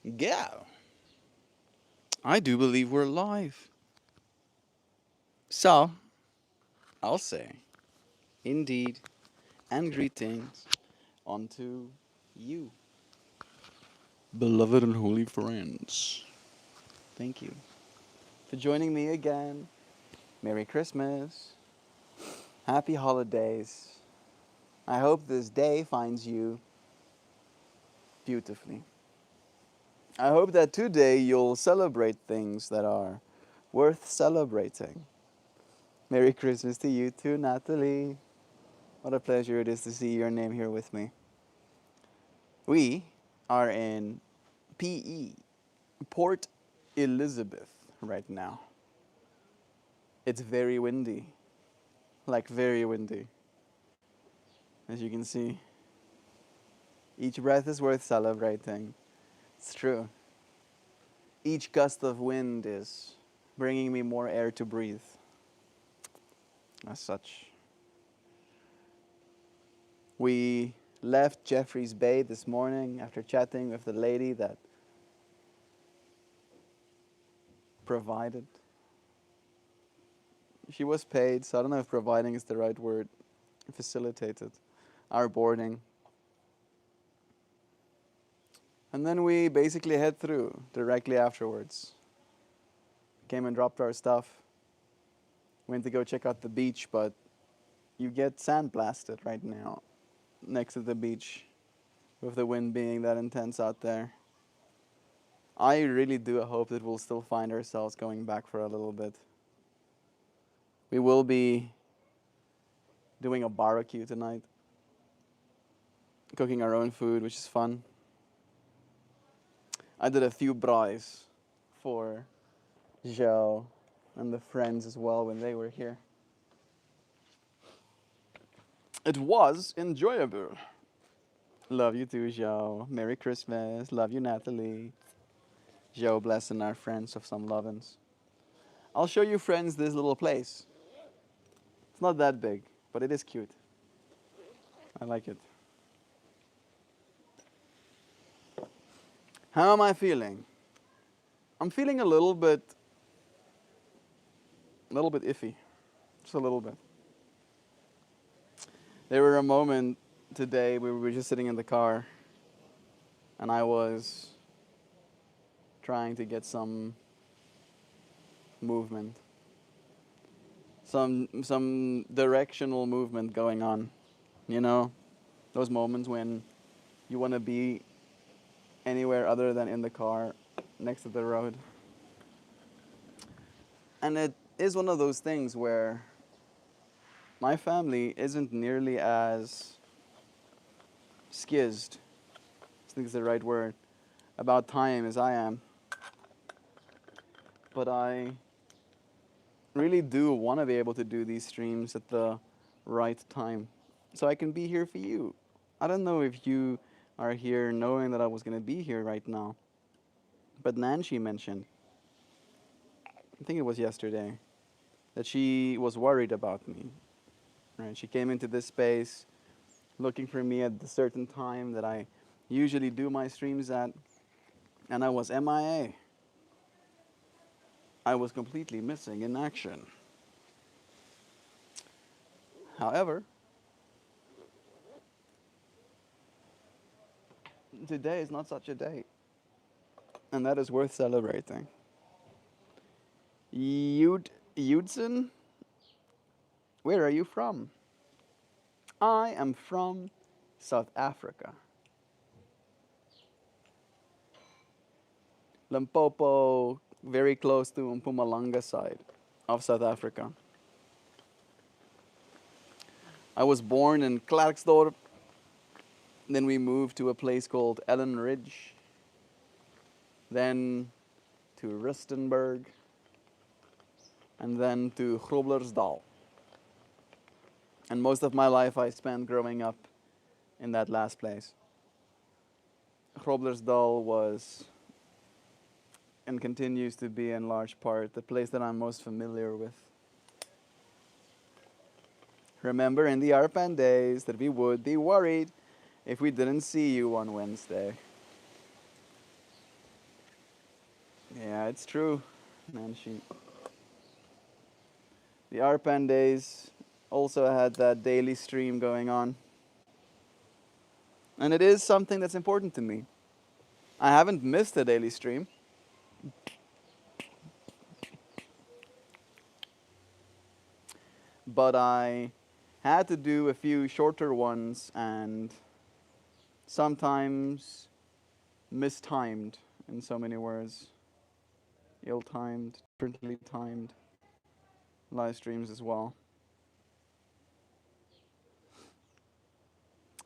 Yeah, I do believe we're live. So, I'll say, indeed, and greetings unto you, beloved and holy friends. Thank you for joining me again. Merry Christmas. Happy holidays. I hope this day finds you beautifully. I hope that today you'll celebrate things that are worth celebrating. Merry Christmas to you too, Natalie. What a pleasure it is to see your name here with me. We are in PE, Port Elizabeth, right now. It's very windy, like very windy. As you can see, each breath is worth celebrating. It's true. Each gust of wind is bringing me more air to breathe. As such, we left Jeffrey's Bay this morning after chatting with the lady that provided. She was paid, so I don't know if providing is the right word. Facilitated our boarding. And then we basically head through directly afterwards. Came and dropped our stuff. Went to go check out the beach, but you get sandblasted right now next to the beach with the wind being that intense out there. I really do hope that we'll still find ourselves going back for a little bit. We will be doing a barbecue tonight, cooking our own food, which is fun. I did a few braais for Joe and the friends as well when they were here. It was enjoyable. Love you too, Joe. Merry Christmas. Love you, Natalie. Joe blessing our friends of some lovin's. I'll show you friends this little place. It's not that big, but it is cute. I like it. How am I feeling? I'm feeling a little bit iffy. Just a little bit. There were a moment today we were just sitting in the car and I was trying to get some movement. Some directional movement going on. You know, those moments when you want to be anywhere other than in the car next to the road. And it is one of those things where my family isn't nearly as skizzed, I think is the right word, about time as I am. But I really do want to be able to do these streams at the right time so I can be here for you. I don't know if you are here knowing that I was going to be here right now, but Nancy mentioned, I think it was yesterday, that she was worried about me. Right? She came into this space looking for me at the certain time that I usually do my streams at, and I was MIA. I was completely missing in action. However, today is not such a day, and that is worth celebrating. Yudson, where are you from? I am from South Africa. Limpopo, very close to Mpumalanga side of South Africa. I was born in Klerksdorp. Then we moved to a place called Ellen Ridge. Then to Rustenburg. And then to Groblersdal. And most of my life I spent growing up in that last place. Groblersdal was and continues to be in large part the place that I'm most familiar with. Remember in the Arpan days that we would be worried if we didn't see you on Wednesday. Yeah, it's true, Nanshi. The Arpan days also had that daily stream going on. And it is something that's important to me. I haven't missed a daily stream, but I had to do a few shorter ones and sometimes mistimed in so many words. Ill timed, differently timed live streams as well.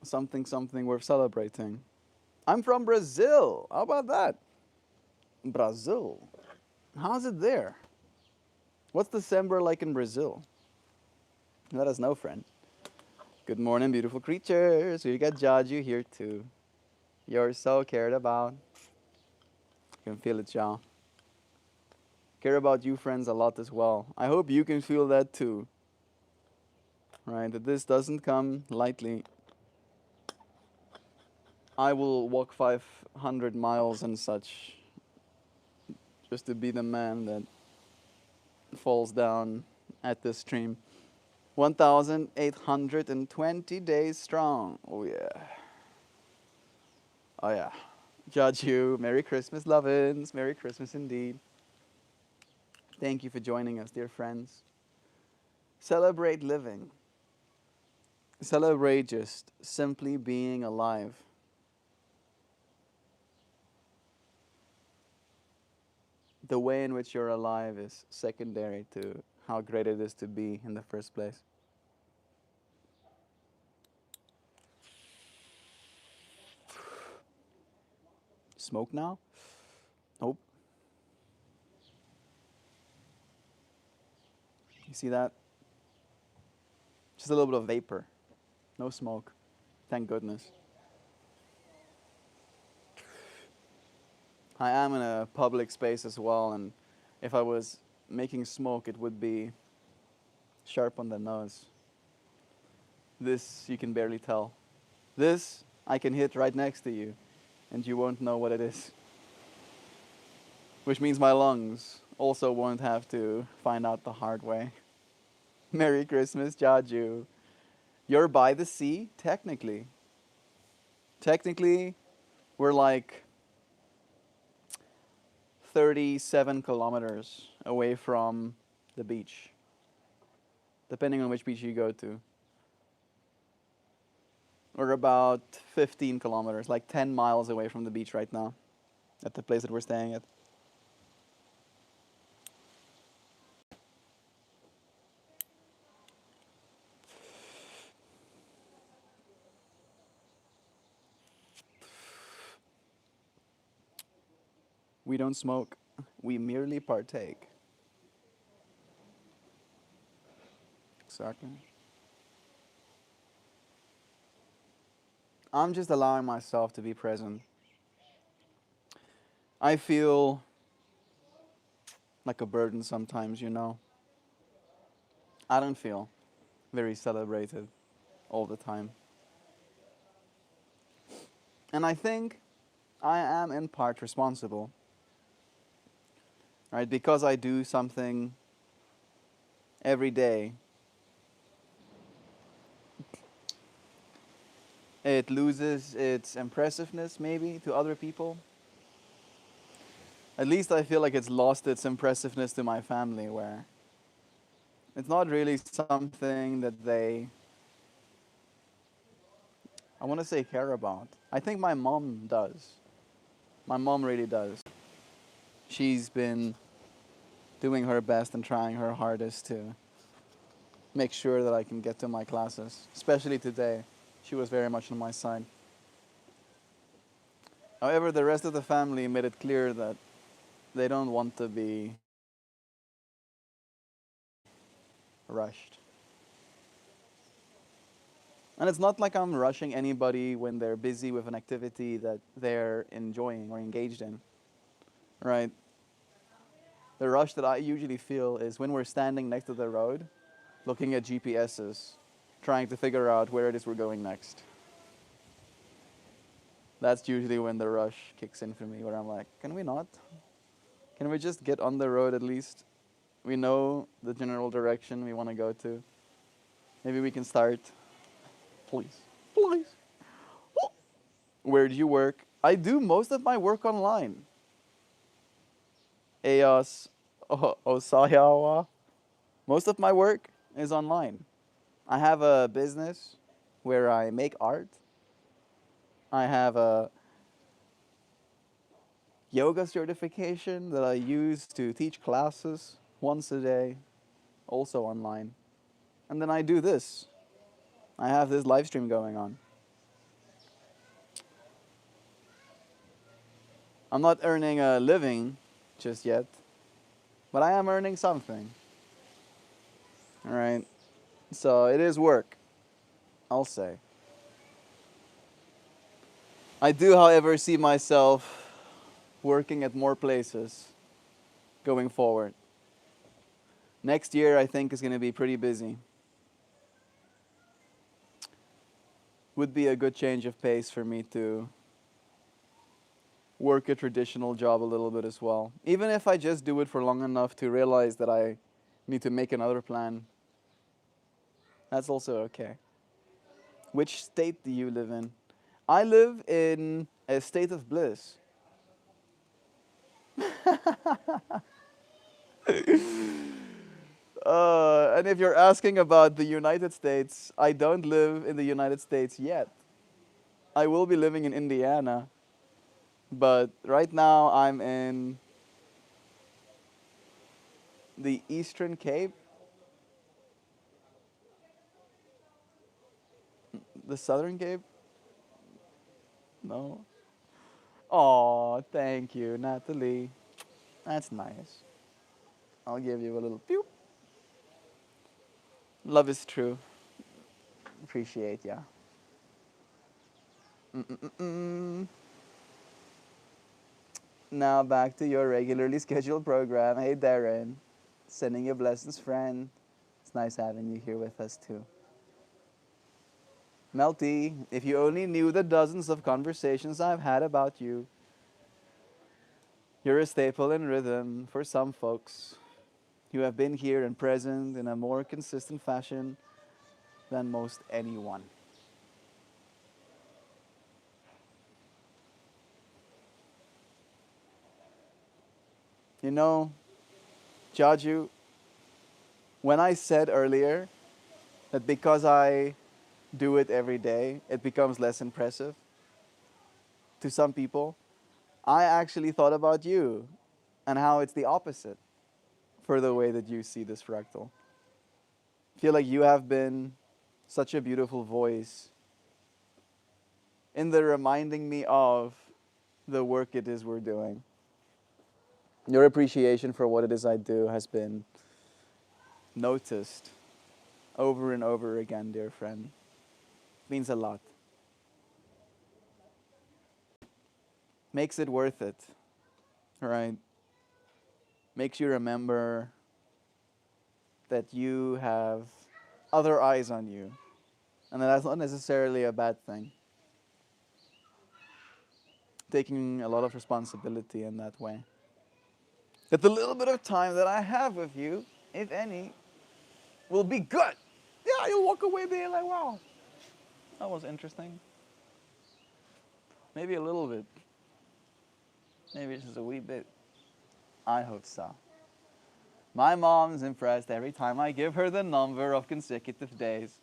Something worth celebrating. I'm from Brazil. How about that? Brazil. How's it there? What's December like in Brazil? Let us know, friend. Good morning, beautiful creatures. We got Jaju here too. You're so cared about. You can feel it, y'all. Care about you, friends, a lot as well. I hope you can feel that too. Right? That this doesn't come lightly. I will walk 500 miles and such just to be the man that falls down at this stream. 1,820 days strong. Oh, yeah. Oh, yeah. Judge you. Merry Christmas, lovin's. Merry Christmas indeed. Thank you for joining us, dear friends. Celebrate living. Celebrate just simply being alive. The way in which you're alive is secondary to how great it is to be in the first place. Smoke now? Nope. You see that? Just a little bit of vapor. No smoke. Thank goodness. I am in a public space as well, and if I was making smoke, it would be sharp on the nose. This you can barely tell. This I can hit right next to you, and you won't know what it is. Which means my lungs also won't have to find out the hard way. Merry Christmas, Jaju. You're by the sea, technically. Technically, we're like 37 kilometers away from the beach, depending on which beach you go to. We're about 15 kilometers, like 10 miles away from the beach right now, at the place that we're staying at. We don't smoke, we merely partake. Exactly. I'm just allowing myself to be present. I feel like a burden sometimes, you know. I don't feel very celebrated all the time. And I think I am in part responsible, right? Because I do something every day, it loses its impressiveness maybe to other people. At least I feel like it's lost its impressiveness to my family, where it's not really something that they, I want to say, care about. I think my mom does. My mom really does. She's been doing her best and trying her hardest to make sure that I can get to my classes, especially today. She was very much on my side. However, the rest of the family made it clear that they don't want to be rushed. And it's not like I'm rushing anybody when they're busy with an activity that they're enjoying or engaged in, right? The rush that I usually feel is when we're standing next to the road, looking at GPSs, trying to figure out where it is we're going next. That's usually when the rush kicks in for me, where I'm like, can we not? Can we just get on the road at least? We know the general direction we want to go to. Maybe we can start. Please. Please. Where do you work? I do most of my work online. Eos Osayawa. Most of my work is online. I have a business where I make art. I have a yoga certification that I use to teach classes once a day, also online. And then I do this. I have this live stream going on. I'm not earning a living just yet, but I am earning something. All right. So it is work, I'll say. I do, however, see myself working at more places going forward. Next year, I think, is going to be pretty busy. Would be a good change of pace for me to work a traditional job a little bit as well. Even if I just do it for long enough to realize that I need to make another plan, that's also okay. Which state do you live in? I live in a state of bliss. And if you're asking about the United States, I don't live in the United States yet. I will be living in Indiana, but right now I'm in the Eastern Cape, the Southern Cape. No. Oh, thank you, Natalie. That's nice. I'll give you a little pew. Love is true. Appreciate ya. Mm-mm-mm. Now back to your regularly scheduled program. Hey, Darren. Sending you blessings, friend. It's nice having you here with us, too. Melty, if you only knew the dozens of conversations I've had about you, you're a staple in rhythm for some folks. You have been here and present in a more consistent fashion than most anyone. You know, Jaju, when I said earlier that because I do it every day, it becomes less impressive to some people, I actually thought about you and how it's the opposite for the way that you see this fractal. I feel like you have been such a beautiful voice in the reminding me of the work it is we're doing. Your appreciation for what it is I do has been noticed over and over again, dear friend. Means a lot. Makes it worth it, right? Makes you remember that you have other eyes on you, and that's not necessarily a bad thing. Taking a lot of responsibility in that way. That the little bit of time that I have with you, if any, will be good. Yeah, you'll walk away being like, wow, that was interesting. Maybe a little bit. Maybe just a wee bit. I hope so. My mom's impressed every time I give her the number of consecutive days.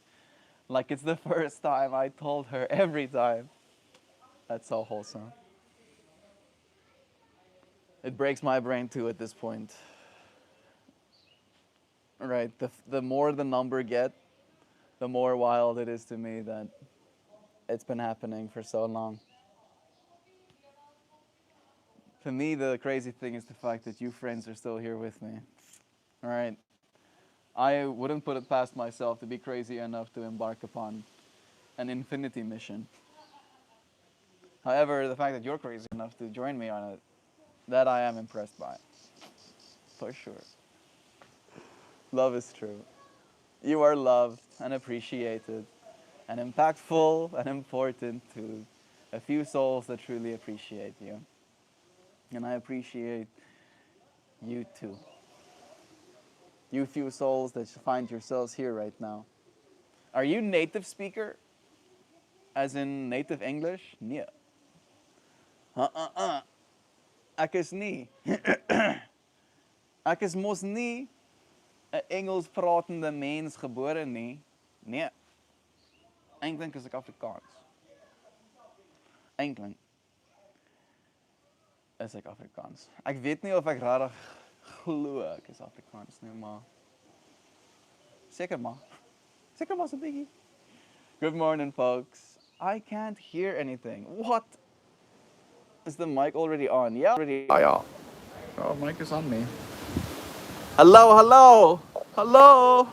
Like it's the first time I told her every time. That's so wholesome. It breaks my brain too at this point. Right, the more the number get, the more wild it is to me that it's been happening for so long. To me, the crazy thing is the fact that you friends are still here with me. All right, I wouldn't put it past myself to be crazy enough to embark upon an infinity mission. However, the fact that you're crazy enough to join me on it, that I am impressed by. For sure. Love is true. You are loved and appreciated and impactful and important to a few souls that truly appreciate you. And I appreciate You too. You few souls that find yourselves here right now. Are you native speaker? As in native English? Nee. Uh. Ek is nie. Ek is mos nie 'n Engels pratende mens gebore nie. Nee. Eintlik is ek Afrikaans. Eintlik is ek Afrikaans. Ek weet nie of ek regtig glo ek is Afrikaans nie, maar seker maar. Seker maar so 'n bietjie. Good morning, folks. I can't hear anything. What? Is the mic already on? Yeah, already. Oh, yeah. Oh, mic is on me. Hello, hello, hello.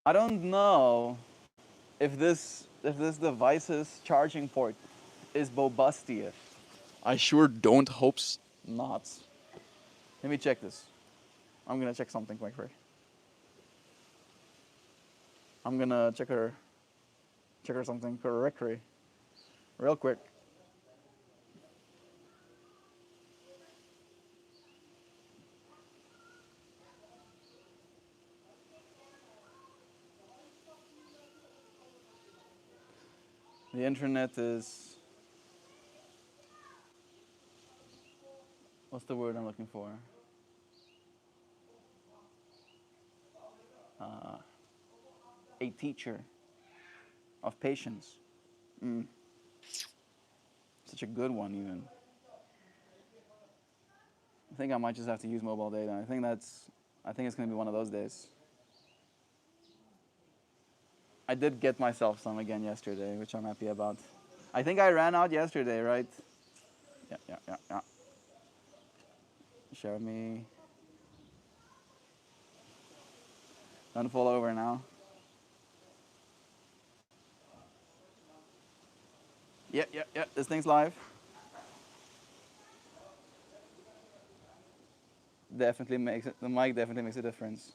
I don't know if this device's charging port is bobustious. I sure don't hope not. Let me check this. I'm gonna check something quick. I'm gonna check her something correctly, real quick. The internet is, what's the word I'm looking for? Uh, a teacher of patience. Such a good one, even. I think I might just have to use mobile data. I think it's gonna be one of those days. I did get myself some again yesterday, which I'm happy about. I think I ran out yesterday, right? Yeah. Show me. Don't fall over now. Yeah. This thing's live. Definitely makes it. The mic definitely makes a difference.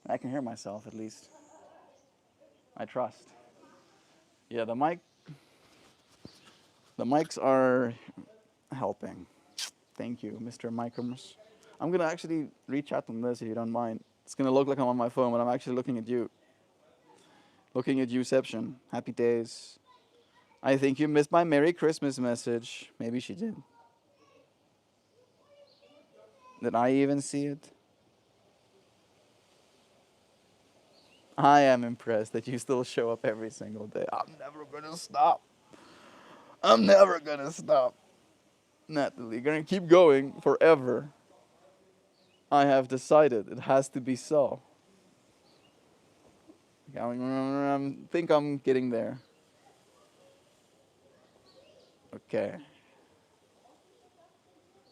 I can hear myself at least. I trust. Yeah, the mics are helping. Thank you, Mr. Micrums. I'm gonna actually reach out on this if you don't mind. It's gonna look like I'm on my phone, but I'm actually looking at you. Looking at youception. Happy days. I think you missed my Merry Christmas message. Maybe she did. Did I even see it? I am impressed that you still show up every single day. I'm never gonna stop. I'm never gonna stop. Natalie, gonna keep going forever. I have decided it has to be so. I think I'm getting there. Okay.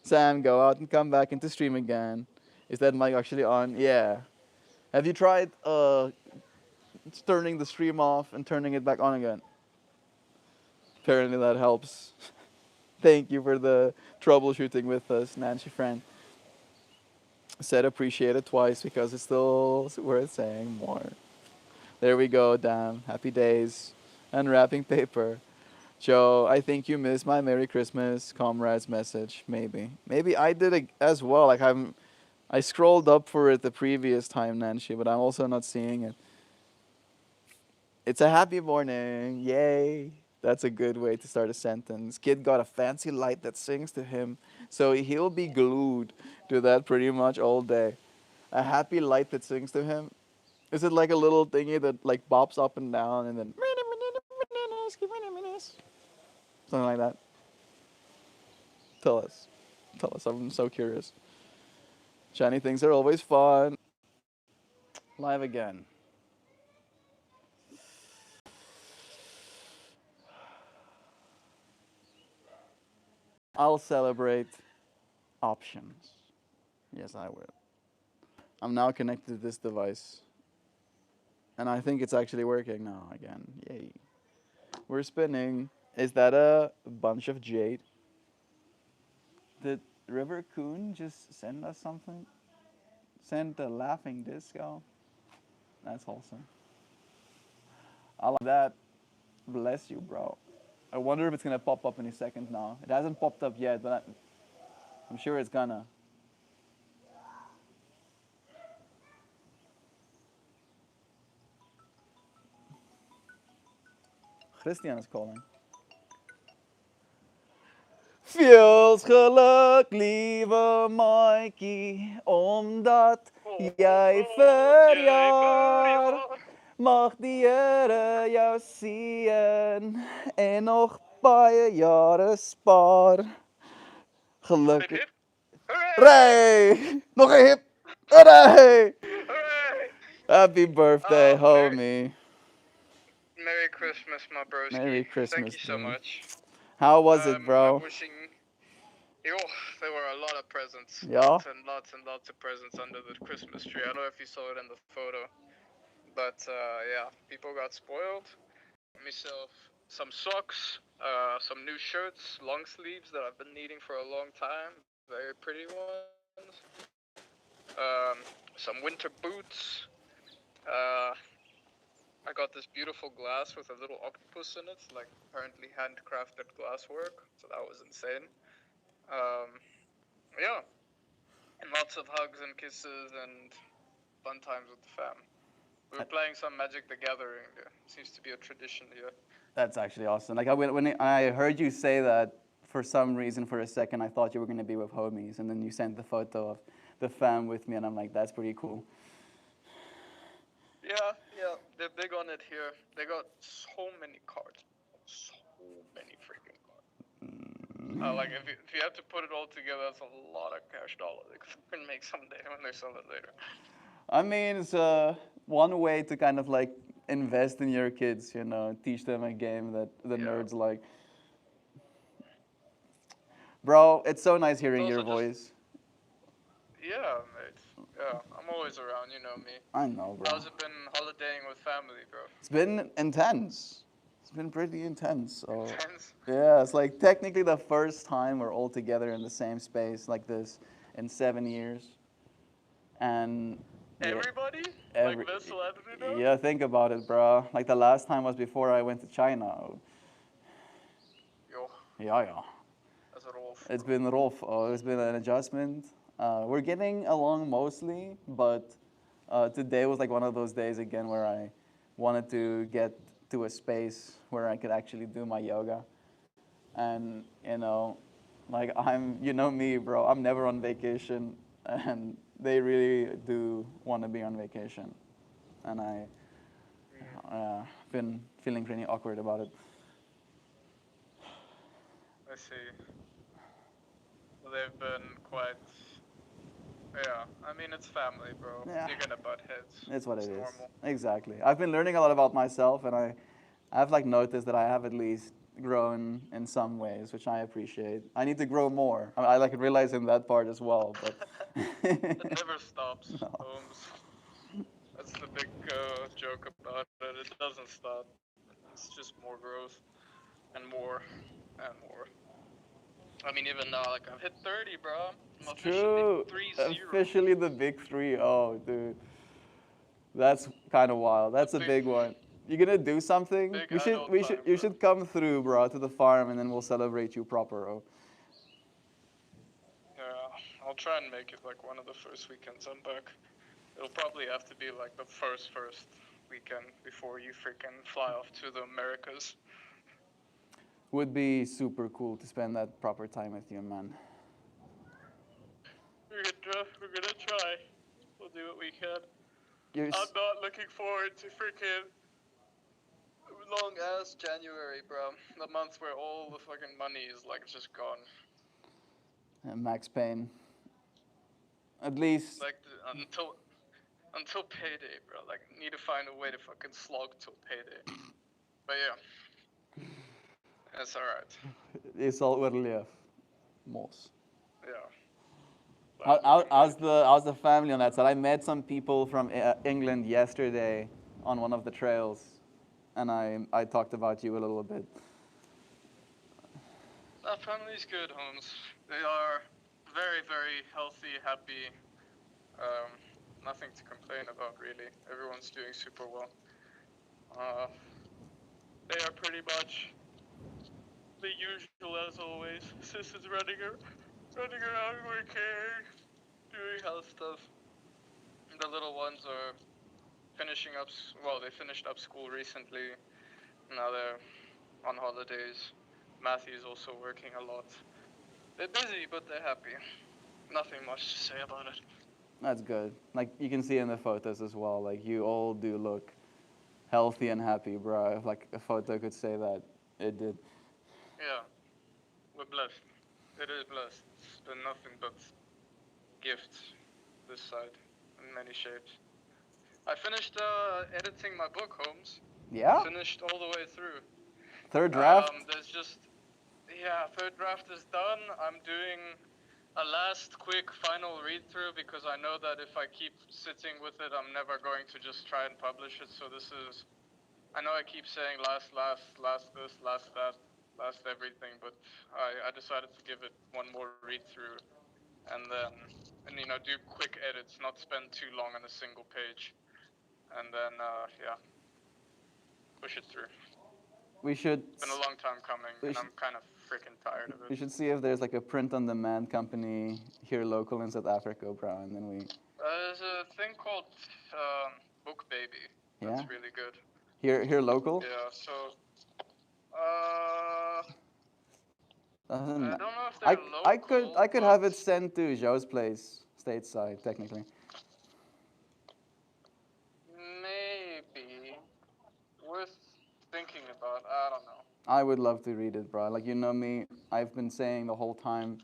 Sam, go out and come back into stream again. Is that mic actually on? Yeah. Have you tried turning the stream off and turning it back on again? Apparently that helps. Thank you for the troubleshooting with us, Nancy friend. Said appreciate it twice because it's still worth saying more. There we go, damn. Happy days. Unwrapping paper. Joe, I think you missed my Merry Christmas comrades message. Maybe. Maybe I did it as well. Like I scrolled up for it the previous time, Nancy, but I'm also not seeing it. It's a happy morning. Yay. That's a good way to start a sentence. Kid got a fancy light that sings to him, so he'll be glued to that pretty much all day. A happy light that sings to him. Is it like a little thingy that like bops up and down and then something like that? Tell us. Tell us. I'm so curious. Shiny things are always fun. Live again. I'll celebrate options. Yes, I will. I'm now connected to this device. And I think it's actually working now again. Yay. We're spinning. Is that a bunch of jade? Did River Coon just send us something? Send a laughing disco? That's wholesome. I like that. Bless you, bro. I wonder if it's gonna pop up any second now. It hasn't popped up yet, but I'm sure it's gonna. Christian is calling. Veel geluk, lieve Mikey, omdat jij verjaar. Mag die Heere jou zien en nog baie jaren spaar. Gelukkig. Hooray! Nog een hip! Hooray! Hooray! Happy birthday, Oh, homie. Merry Christmas, my broski. Merry Thank Christmas, you so dude. much. How was it, I'm bro? wishing. Yo, there were a lot of presents. Yeah? Lots of presents under the Christmas tree. I don't know if you saw it in the photo. But yeah, people got spoiled. Got myself some socks, some new shirts, long sleeves that I've been needing for a long time. Very pretty ones. Some winter boots. Uh, I got this beautiful glass with a little octopus in it, like apparently handcrafted glasswork. So that was insane. Yeah, and lots of hugs and kisses and fun times with the fam. We were playing some Magic the Gathering. Seems to be a tradition here. That's actually awesome. Like when I heard you say that, for some reason, for a second, I thought you were gonna be with homies, and then you sent the photo of the fam with me, and I'm like, that's pretty cool. Yeah, they're big on it here. They got so many cards, so many freaking cards. Like if you have to put it all together, that's a lot of cash dollars. They can make someday when they sell it later. I mean, it's one way to kind of like invest in your kids, you know, teach them a game that the Yeah. nerds like. Bro, it's so nice hearing It's your also just voice. yeah, mate. Yeah, I'm always around. You know me. I know, bro. How's it been holidaying with family, bro? It's been intense. It's been pretty intense. So, Intense. yeah, it's like technically the first time we're all together in the same space like this in 7 years. And yeah, Everybody? every Like this celebrity now? yeah, think about it, bro. Like the last time was before I went to China. Yo, Yeah. that's rough. It's been rough. It's been an adjustment. We're getting along mostly, but today was like one of those days again where I wanted to get to a space where I could actually do my yoga. And, you know, like you know me, bro, I'm never on vacation, and they really do want to be on vacation. And been feeling pretty awkward about it. I see. They've been quite. Yeah, I mean it's family, bro. Yeah, You're gonna butt heads. it's what It's it is. normal. Exactly. I've been learning a lot about myself, and I've like noticed that I have at least grown in some ways, which I appreciate. I need to grow more. I like realizing that part as well, but It never stops, no. Holmes. That's the big joke about it. It doesn't stop. It's just more growth and more and more. I mean, even now, like I've hit 30, bro. I'm It's officially true. 3-0. Officially the big three. Oh, dude, that's kind of wild. The That's a big one. You gonna do something? big adult time, You bro. should come through, bro, to the farm, and then we'll celebrate you proper. Oh. Yeah, I'll try and make it like one of the first weekends I'm back. It'll probably have to be like the first weekend before you freaking fly off to the Americas. Would be super cool to spend that proper time with you, man. We're gonna try. We'll do what we can. You're I'm not looking forward to freaking long ass January, bro. The month where all the fucking money is like just gone. Max Payne. At least, Like until payday, bro. Like need to find a way to fucking slog till payday. But yeah, that's alright. it's all overleef. Mos. Yeah. How's the family on that side? I met some people from England yesterday on one of the trails, and I talked about you a little bit. Our family's good, Holmes. They are very, very healthy, happy. Um, Nothing to complain about, really. Everyone's doing super well. Uh, they are pretty much the usual as always. Sis is running around working, doing health stuff. The little ones are finishing up. Well, they finished up school recently. Now they're on holidays. Matthew's also working a lot. They're busy, but they're happy. Nothing much to say about it. That's good. Like you can see in the photos as well. Like you all do look healthy and happy, bro. If like a photo could say that, it did. Yeah, we're blessed. It is blessed. It's been nothing but gifts this side in many shapes. I finished editing my book, Holmes. Yeah. Finished all the way through. Third draft. There's just third draft is done. I'm doing a last quick final read through because I know that if I keep sitting with it, I'm never going to just try and publish it. So this is, I know I keep saying last this, last that, last everything, but I decided to give it one more read through and then, and do quick edits, not spend too long on a single page, and then, push it through. We should. It's been a long time coming, and I'm kind of freaking tired of We it. should see if there's like a print-on-demand company here local in South Africa, bro, and then we. There's a thing called Book Baby. Yeah. That's really good. Here local. Yeah. So, uh, Doesn't I ma- don't know if they're local, I could but have it sent to Joe's place, stateside, technically. maybe worth thinking about. I don't know. I would love to read it, bro. Like you know me, I've been saying the whole time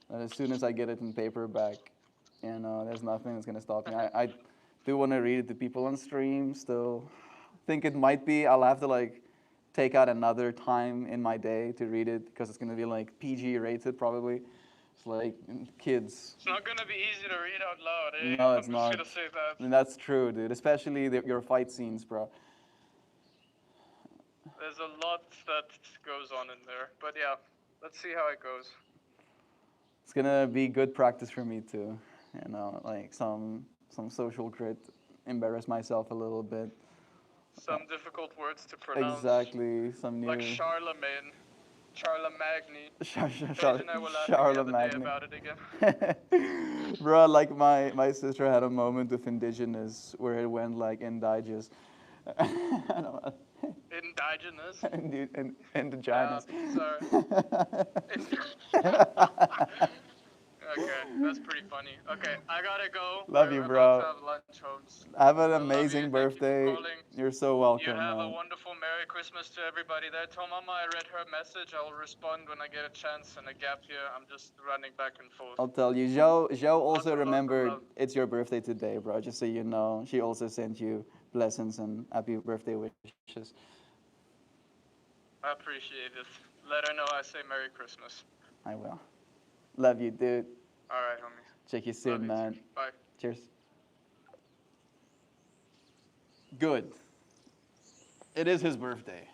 that as soon as I get it in paperback, there's nothing that's gonna stop me. I do want to read it to people on stream still. Think it might be. I'll have to like take out another time in my day to read it because it's gonna be like PG rated probably. It's like kids. It's not gonna be easy to read out loud, eh? No, I'm it's just not. gonna say that. And that's true, dude. Especially your fight scenes, bro. There's a lot that goes on in there, but yeah, let's see how it goes. It's gonna be good practice for me too. Like some social crit, embarrass myself a little bit. Some difficult words to pronounce. Exactly, some new. Like Charlemagne. Charlemagne. Char- Paige and I were laughing the other day Charlemagne. about it again. Bro, like my sister had a moment with indigenous where it went like indigenous. Indigenous. Indigenous. Sorry. Okay, that's pretty funny. Okay, I gotta go. Love We're you, about bro. to have lunch, Holmes. Have an I love you. amazing Thank you for birthday. calling. You're so welcome, You have a man. wonderful Merry Christmas to everybody there. Tell Mama I read her message. I'll respond when I get a chance and a gap here. I'm just running back and forth. I'll tell you, Joe also Lots of remembered love. it's your birthday today, bro. Just so you know, she also sent you blessings and happy birthday wishes. I appreciate it. Let her know I say Merry Christmas. I will. Love you, dude. All right, homie. Check you soon, Love you man. too. Bye. Cheers. Good. It is his birthday.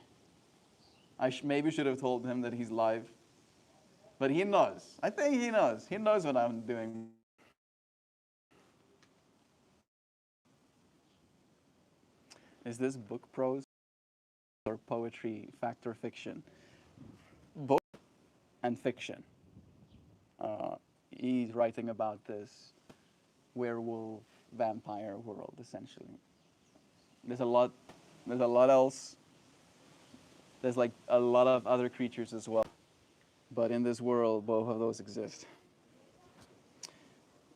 I maybe should have told him that he's live. But he knows. I think he knows. He knows what I'm doing. Is this book prose or poetry, fact or fiction? Book and fiction. He's writing about this werewolf vampire world, essentially. There's a lot else. There's like a lot of other creatures as well. But in this world, both of those exist.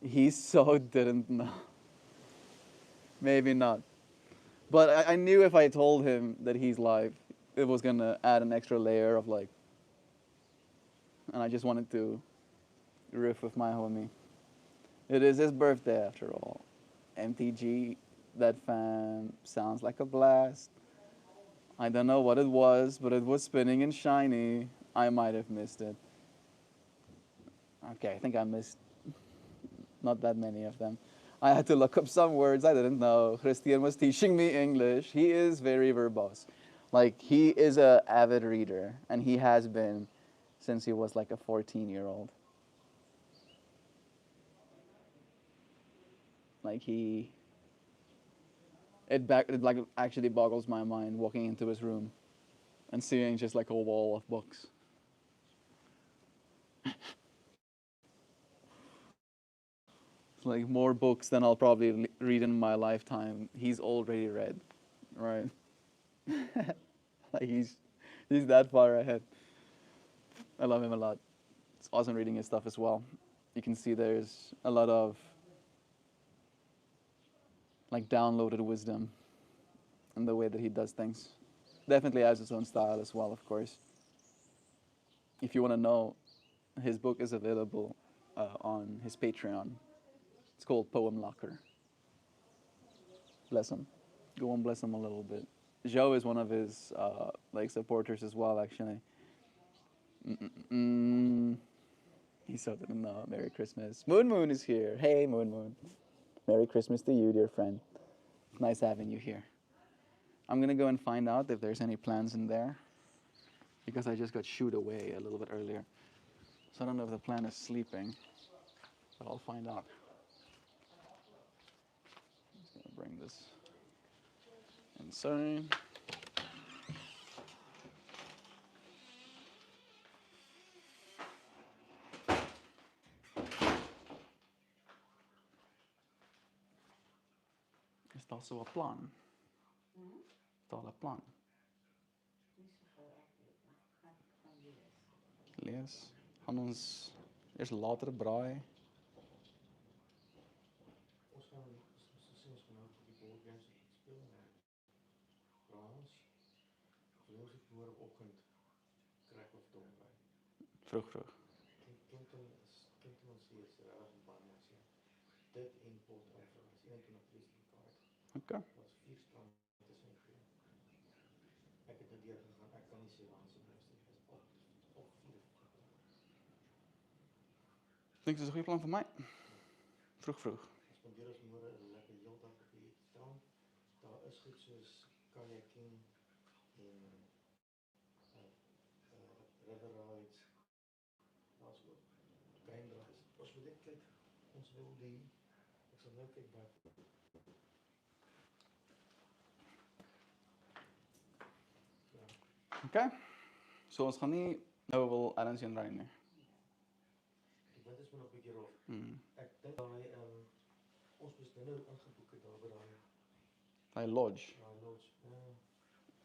He so didn't know. Maybe not. But I knew if I told him that he's live, it was gonna add an extra layer of like. And I just wanted to riff with my homie. It is his birthday after all. MTG, that fan sounds like a blast. I don't know what it was, but it was spinning and shiny. I might have missed it. Okay, I think I missed not that many of them. I had to look up some words I didn't know. Christian was teaching me English. He is very verbose. Like, he is an avid reader, and he has been since he was like a 14-year-old. Like, it like actually boggles my mind walking into his room and seeing just like a wall of books. It's like more books than I'll probably read in my lifetime. He's already read, right? Like he's that far ahead. I love him a lot. It's awesome reading his stuff as well. You can see there's a lot of like downloaded wisdom in the way that he does things. Definitely has his own style as well, of course. If you want to know, his book is available on his Patreon. It's called Poem Locker. Bless him. Go and bless him a little bit. Joe is one of his like supporters as well, actually. Mm-mm-mm. He still didn't know. Merry Christmas. Moon Moon is here. Hey, Moon Moon. Merry Christmas to you, dear friend. Nice having you here. I'm gonna go and find out if there's any plans in there because I just got shooed away a little bit earlier. So I don't know if the plant is sleeping, but I'll find out. Just gonna bring this inside. Is daar so 'n plan? Is daar 'n plan? Lees. Gaan ons eers later braai. Vroeg vroeg. Okay. Dink dis 'n goeie plan vir my. Vroeg vroeg. Okay. So ons gaan nie nou wil ergens heen ry nie. Mm. Daai lodge.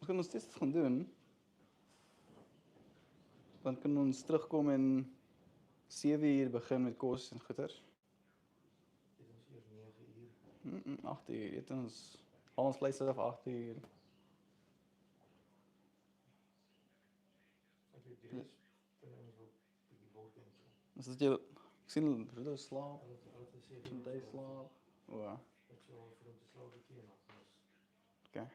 Ons kan ons steeds dit gaan doen. Dan kan ons terugkom en 7 uur begin met kos en goeders. 8 uur. Eet ons al ons vleis af 8 uur. Is dit jy ek sien Rudo slaap. En hy slaap. O. Okay.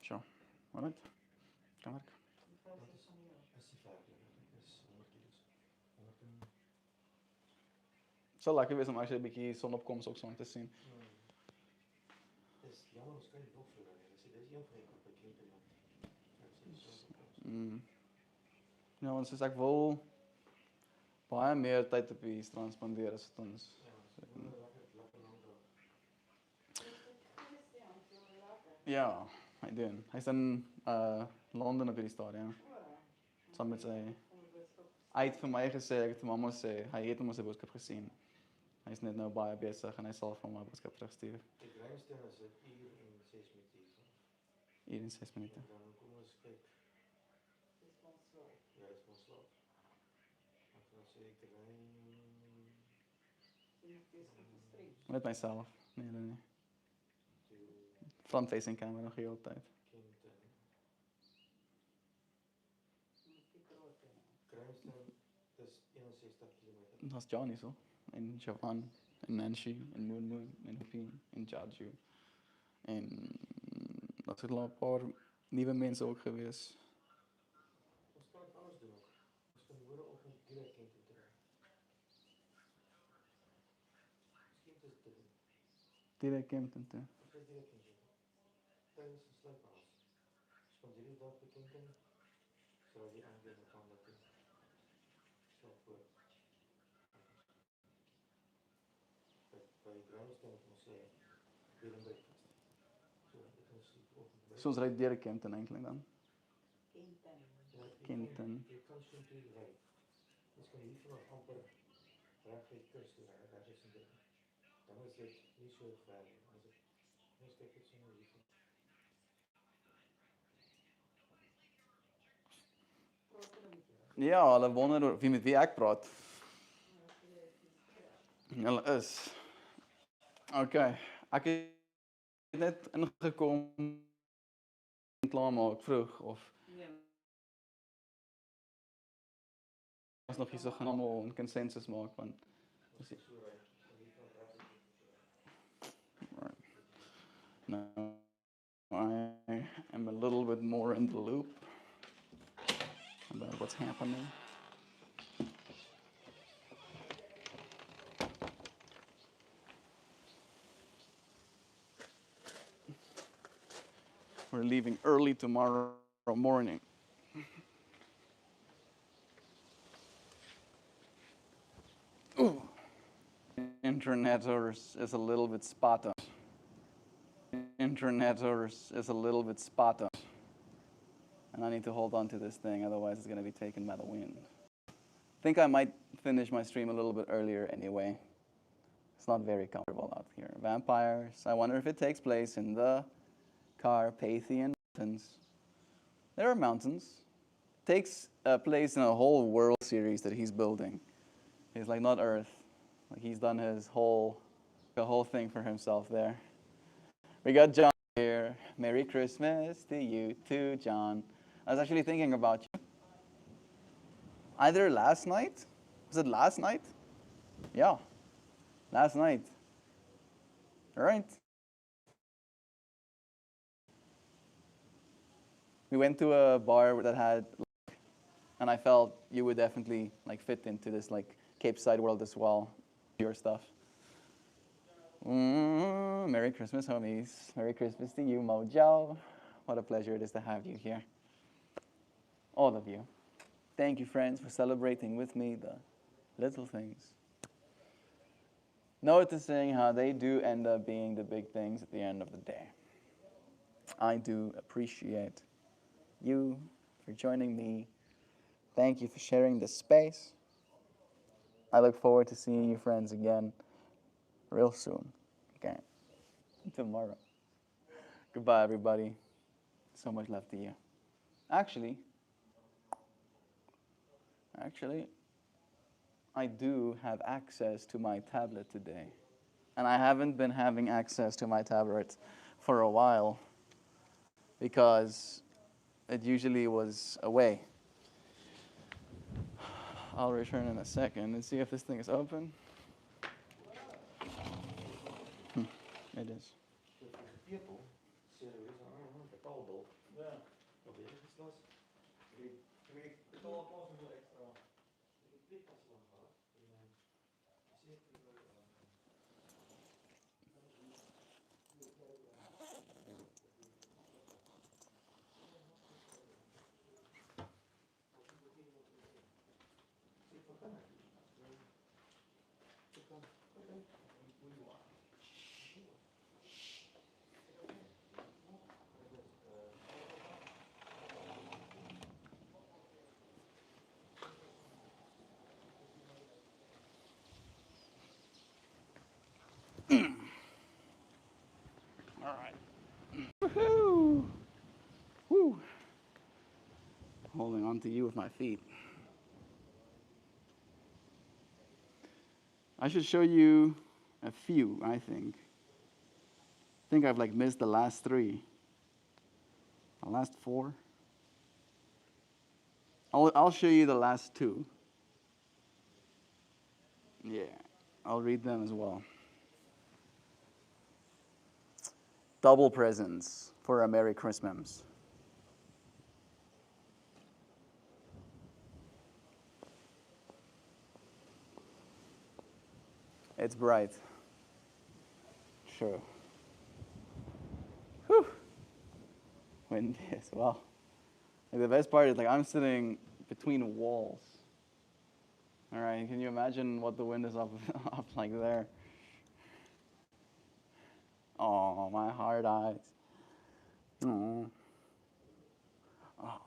Sure. Alright. Kan werk. Sal lekker wees om as jy 'n bietjie sonopkoms ook saam te sien. Mm. Ja, ons sê ek wil baie meer tyd op die strand spandeer as wat ons ja, hy doen. Hy's in Londen op hierdie stadium. Saam met sy hy het vir my gesê, ek het vir mamma sê, hy het hom ons boodskap gesien. Hy's net nou baie besig en hy sal vir my boodskap terugstuur. Uur en 6 minute. Met myself. Nee. Front facing camera nog heel tyd. Daar's Johnny so en Javan en Nancy en Moon Moon en Fien en Jaju. En daar's er 'n paar nuwe mense ook gewees. Direk Kempton toe. Soms ry deur Kempton eintlik dan. Kempton. Ja, hulle wonder wie met wie ek praat. Hulle is. Okay, ek het net ingekom klaarmaak vroeg of was nog hier so gaan almal 'n konsensus maak van now I am a little bit more in the loop about what's happening. We're leaving early tomorrow morning. Ooh. Interneters is a little bit spotty. Interneters is a little bit spotty. And I need to hold on to this thing, otherwise it's going to be taken by the wind. I think I might finish my stream a little bit earlier anyway. It's not very comfortable out here. Vampires, I wonder if it takes place in the Carpathian Mountains. There are mountains. It takes place in a whole world series that he's building. He's like not Earth. Like he's done his whole thing for himself there. We got John here. Merry Christmas to you too, John. I was actually thinking about you. Either last night? Was it last night? Yeah. Last night. All right. We went to a bar that had, and I felt you would definitely like fit into this like Cape Side world as well. Your stuff. Merry Christmas, homies. Merry Christmas to you, Mojo. What a pleasure it is to have you here. All of you. Thank you, friends, for celebrating with me the little things. Noticing how they do end up being the big things at the end of the day. I do appreciate you for joining me. Thank you for sharing this space. I look forward to seeing you friends again real soon. Okay. Tomorrow. Goodbye, everybody. So much love to you. Actually, I do have access to my tablet today. And I haven't been having access to my tablet for a while because it usually was away. I'll return in a second and see if this thing is open. It is. All right. Woohoo! Woo! Holding on to you with my feet. I should show you a few, I think. I think I've like missed the last 3. The last 4. I'll show you the last 2. Yeah, I'll read them as well. Double presents for a Merry Christmas. It's bright. Sure. Whew. Windy as well. Like the best part is like I'm sitting between walls. All right, can you imagine what the wind is up like there? Oh, my hard eyes. Oh, oh,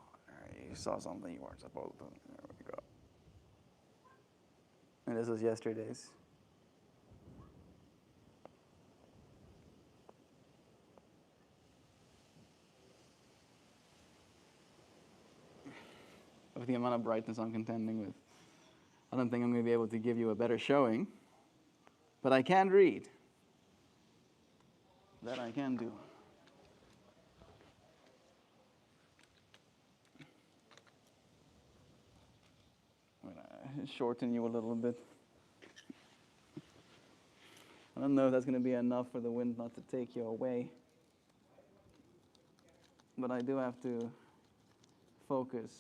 you saw something you weren't supposed to. There we go. And this was yesterday's. With the amount of brightness I'm contending with, I don't think I'm going to be able to give you a better showing. But I can read. That I can do. I'm going to shorten you a little bit. I don't know if that's going to be enough for the wind not to take you away. But I do have to focus.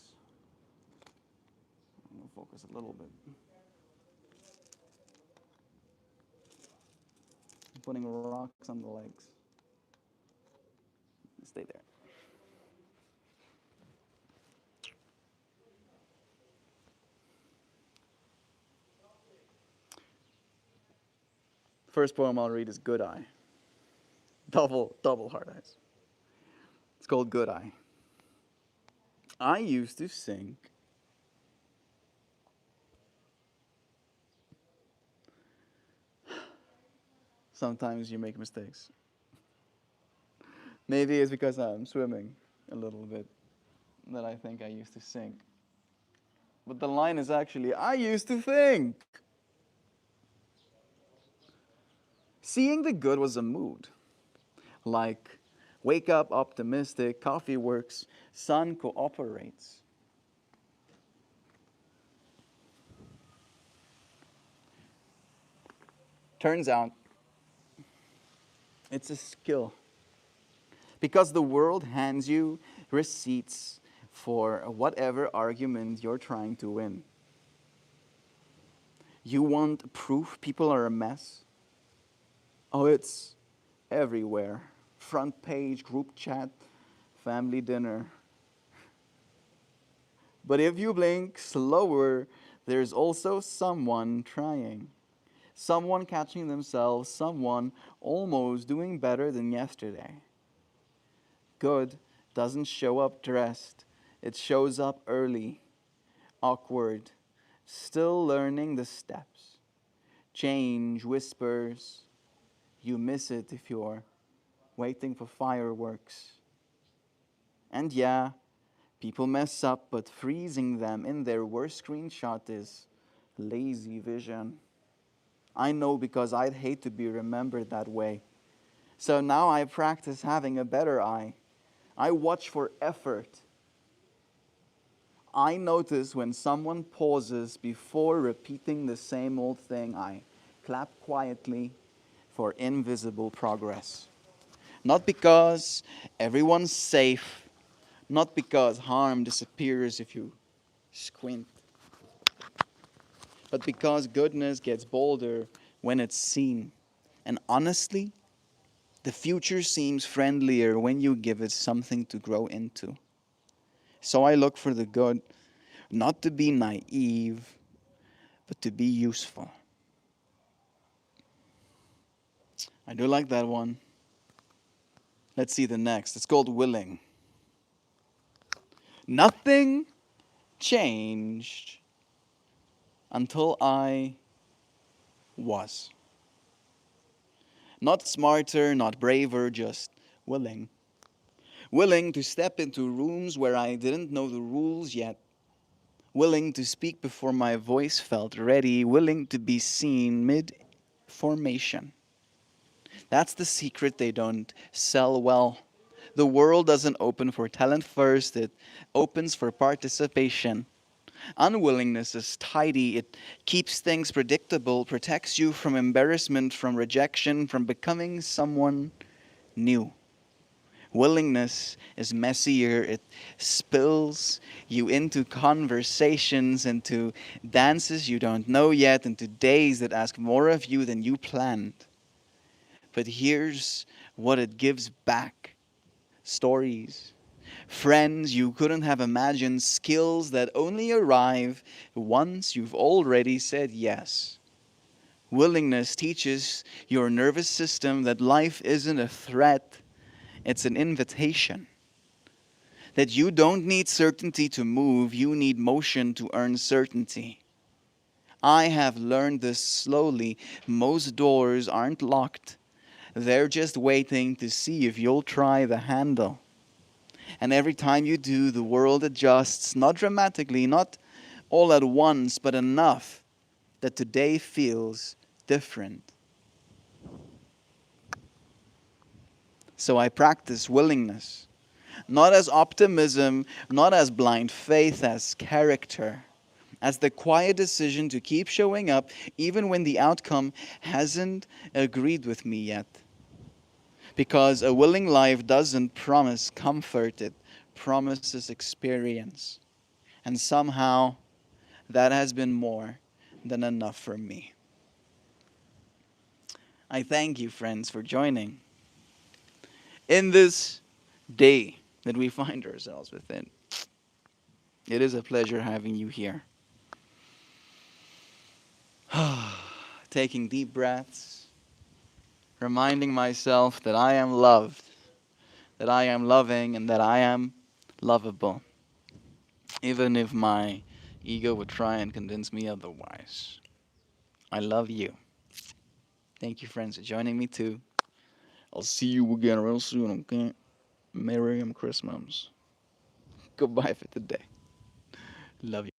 I'm going to focus a little bit. I'm putting rocks on the legs. Stay there. First poem I'll read is Good Eye. Double hard eyes. It's called Good Eye. I used to think sometimes you make mistakes. Maybe it's because I'm swimming a little bit that I think I used to sink. But the line is actually, I used to think. Seeing the good was a mood. Like, wake up optimistic, coffee works, sun cooperates. Turns out, it's a skill. Because the world hands you receipts for whatever argument you're trying to win. You want proof people are a mess? Oh, it's everywhere. Front page, group chat, family dinner. But if you blink slower, there's also someone trying. Someone catching themselves, someone almost doing better than yesterday. Good doesn't show up dressed, it shows up early, awkward, still learning the steps. Change whispers, you miss it if you're waiting for fireworks. And yeah, people mess up, but freezing them in their worst screenshot is lazy vision. I know because I'd hate to be remembered that way. So now I practice having a better eye. I watch for effort. I notice when someone pauses before repeating the same old thing. I clap quietly for invisible progress. Not because everyone's safe, not because harm disappears if you squint, but because goodness gets bolder when it's seen. And honestly, the future seems friendlier when you give it something to grow into. So I look for the good, not to be naive, but to be useful. I do like that one. Let's see the next. It's called Willing. Nothing changed until I was. Not smarter, not braver, just willing. Willing to step into rooms where I didn't know the rules yet. Willing to speak before my voice felt ready. Willing to be seen mid-formation. That's the secret they don't sell well. The world doesn't open for talent first, it opens for participation. Unwillingness is tidy, it keeps things predictable, protects you from embarrassment, from rejection, from becoming someone new. Willingness is messier, it spills you into conversations, into dances you don't know yet, into days that ask more of you than you planned. But here's what it gives back: stories, friends you couldn't have imagined, skills that only arrive once you've already said yes. Willingness teaches your nervous system that life isn't a threat, it's an invitation. That you don't need certainty to move, you need motion to earn certainty. I have learned this slowly. Most doors aren't locked, they're just waiting to see if you'll try the handle. And every time you do, the world adjusts, not dramatically, not all at once, but enough that today feels different. So I practice willingness, not as optimism, not as blind faith, as character, as the quiet decision to keep showing up even when the outcome hasn't agreed with me yet. Because a willing life doesn't promise comfort, it promises experience. And somehow, that has been more than enough for me. I thank you, friends, for joining in this day that we find ourselves within. It is a pleasure having you here. Taking deep breaths, reminding myself that I am loved, that I am loving, and that I am lovable, even if my ego would try and convince me otherwise. I love you. Thank you, friends, for joining me too. I'll see you again real soon, okay? Merry Christmas. Goodbye for today. Love you.